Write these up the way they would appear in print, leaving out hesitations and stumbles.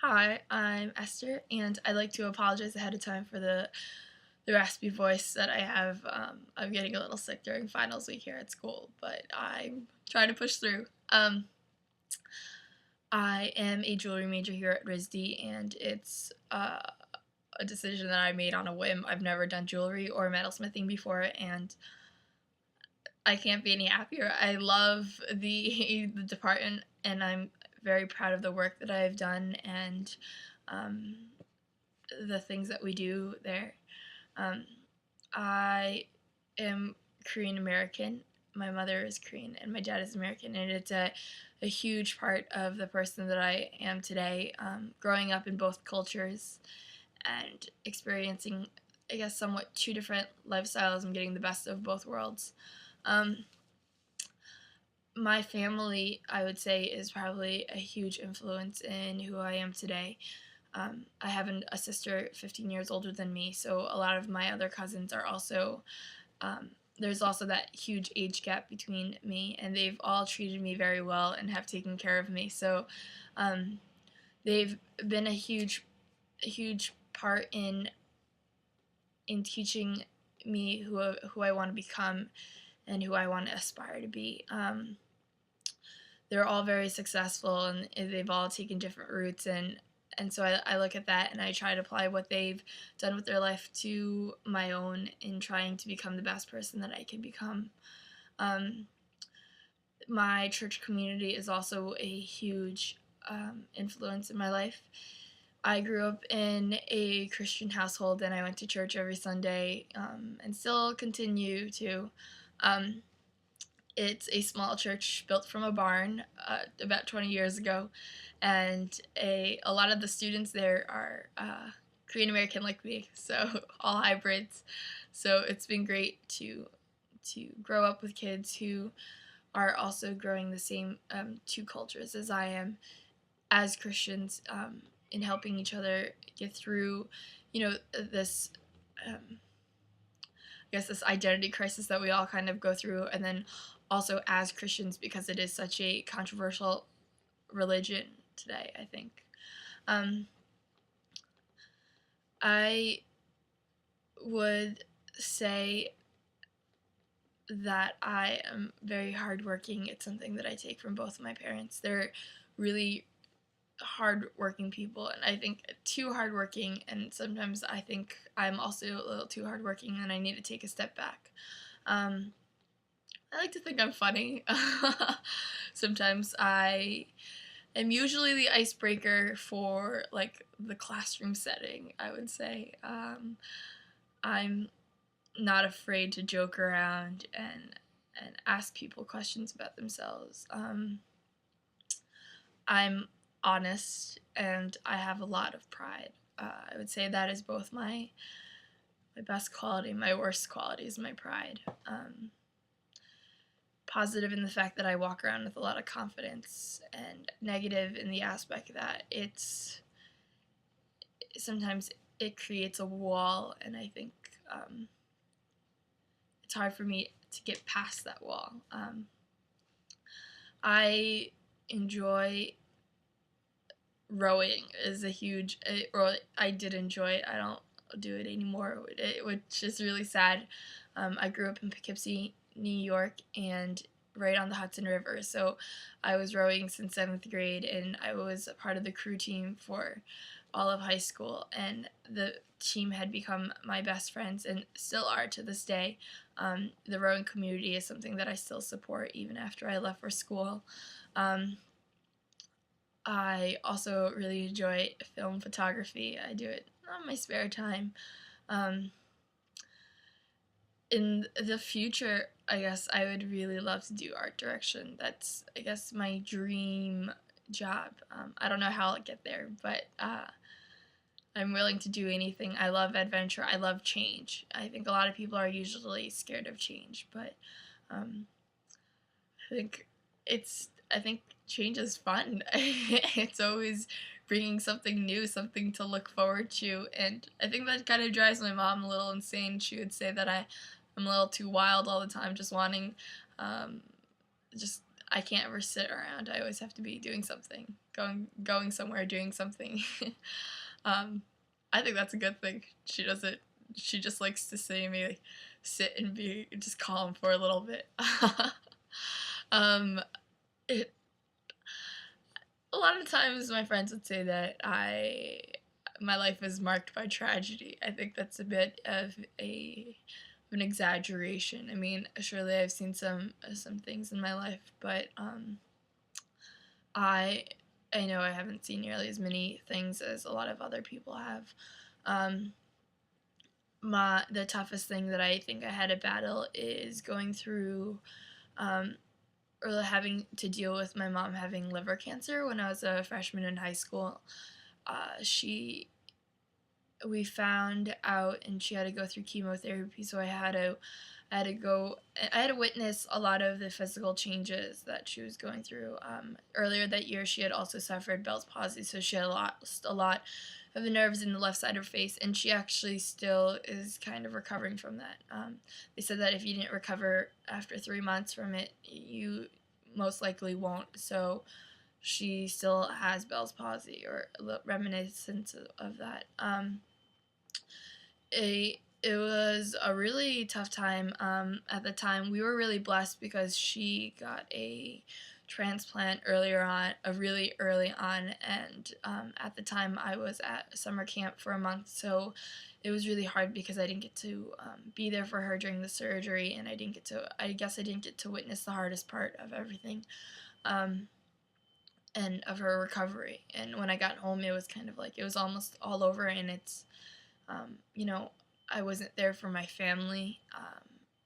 Hi, I'm Esther, and I'd like to apologize ahead of time for the raspy voice that I have. I'm getting a little sick during finals week here at school, but I'm trying to push through. I am a jewelry major here at RISD, and it's a decision that I made on a whim. I've never done jewelry or metalsmithing before, and I can't be any happier. I love the department, and I'm very proud of the work that I've done and um, the things that we do there. Um, I am Korean American. My mother is Korean and my dad is American, and it's a huge part of the person that I am today. Growing up in both cultures and experiencing, I guess, somewhat two different lifestyles and getting the best of both worlds. Um, my family, I would say, is probably a huge influence in who I am today. I have a sister 15 years older than me, so a lot of my other cousins are also, there's also that huge age gap between me, and they've all treated me very well and have taken care of me. So um, they've been a huge part in teaching me who I want to become and who I want to aspire to be. They're all very successful and they've all taken different routes, and so I look at that and I try to apply what they've done with their life to my own in trying to become the best person that I can become. Um, my church community is also a huge influence in my life. I grew up in a Christian household and I went to church every Sunday, and still continue to. Um, It's a small church built from a barn about 20 years ago, and a lot of the students there are Korean American like me, so all hybrids. So it's been great to grow up with kids who are also growing the same two cultures as I am as Christians, in helping each other get through, this. I guess this identity crisis that we all kind of go through, and then also as Christians because it is such a controversial religion today. I think um, I would say that I am very hardworking. It's something that I take from both of my parents. They're really hardworking people, and I think too hardworking. And sometimes I think I'm also a little too hardworking, and I need to take a step back. Um, I like to think I'm funny. Sometimes I am usually the icebreaker for like the classroom setting, I would say. I'm not afraid to joke around and ask people questions about themselves. I'm honest and I have a lot of pride. I would say that is both my best quality. My worst quality is my pride. Positive in the fact that I walk around with a lot of confidence, and negative in the aspect that it's sometimes it creates a wall, and I think it's hard for me to get past that wall. I enjoy rowing is a huge, or I did enjoy it. I don't do it anymore, which is really sad. I grew up in Poughkeepsie, New York, and right on the Hudson River. So I was rowing since 7th grade, and I was a part of the crew team for all of high school. And the team had become my best friends and still are to this day. The rowing community is something that I still support even after I left for school. Um, I also really enjoy film photography. I do it on my spare time. Um, in the future, I guess I would really love to do art direction. That's, I guess, my dream job. I don't know how I'll get there, but I'm willing to do anything. I love adventure. I love change. I think a lot of people are usually scared of change, but um, I think I think change is fun. It's always bringing something new, something to look forward to, and I think that kind of drives my mom a little insane. She would say that I'm a little too wild all the time, just wanting, um, just I can't ever sit around. I always have to be doing something, going somewhere, doing something. um, I think that's a good thing. She doesn't. She just likes to see me like, sit and be just calm for a little bit. um, it, a lot of times my friends would say that my life is marked by tragedy. I think that's a bit of an exaggeration. I mean, surely I've seen some things in my life, but I I know I haven't seen nearly as many things as a lot of other people have. Um, the toughest thing that I think I had to battle is going through um, or having to deal with my mom having liver cancer when I was a freshman in high school. She we found out and she had to go through chemotherapy, so I had to witness a lot of the physical changes that she was going through. Earlier that year, she had also suffered Bell's palsy, so she had lost a lot of the nerves in the left side of her face, and she actually still is kind of recovering from that. They said that if you didn't recover after 3 months from it, you most likely won't. So she still has Bell's palsy or reminiscence of that. It was a really tough time. At the time, we were really blessed because she got a transplant really early on, and at the time I was at summer camp for a month, so it was really hard because I didn't get to be there for her during the surgery, and I guess I didn't get to witness the hardest part of everything. Um, and of her recovery. And when I got home, it was kind of like it was almost all over, and you know, I wasn't there for my family.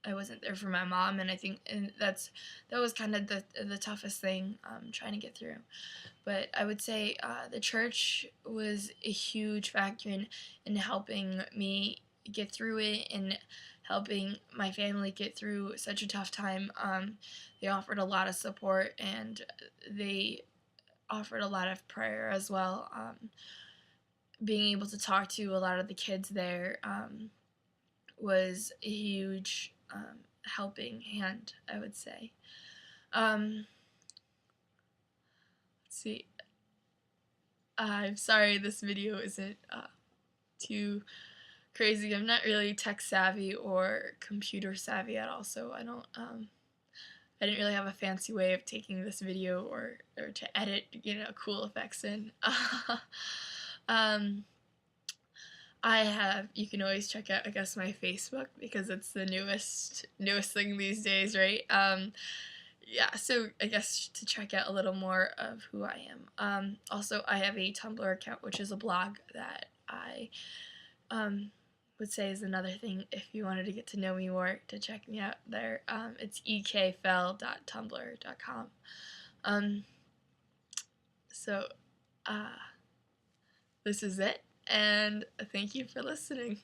I wasn't there for my mom, and I think that was kind of the toughest thing trying to get through. But I would say the church was a huge factor in helping me get through it and helping my family get through such a tough time. They offered a lot of support, and they offered a lot of prayer as well. Being able to talk to a lot of the kids there was a huge helping hand, I would say. Let's see. I'm sorry this video isn't too crazy. I'm not really tech savvy or computer savvy at all, so I didn't really have a fancy way of taking this video or to edit, cool effects in. You can always check out, I guess, my Facebook because it's the newest thing these days, right? Yeah, so I guess to check out a little more of who I am. Also, I have a Tumblr account, which is a blog that I would say is another thing if you wanted to get to know me more, to check me out there. It's ekfell.tumblr.com. So, this is it, and thank you for listening.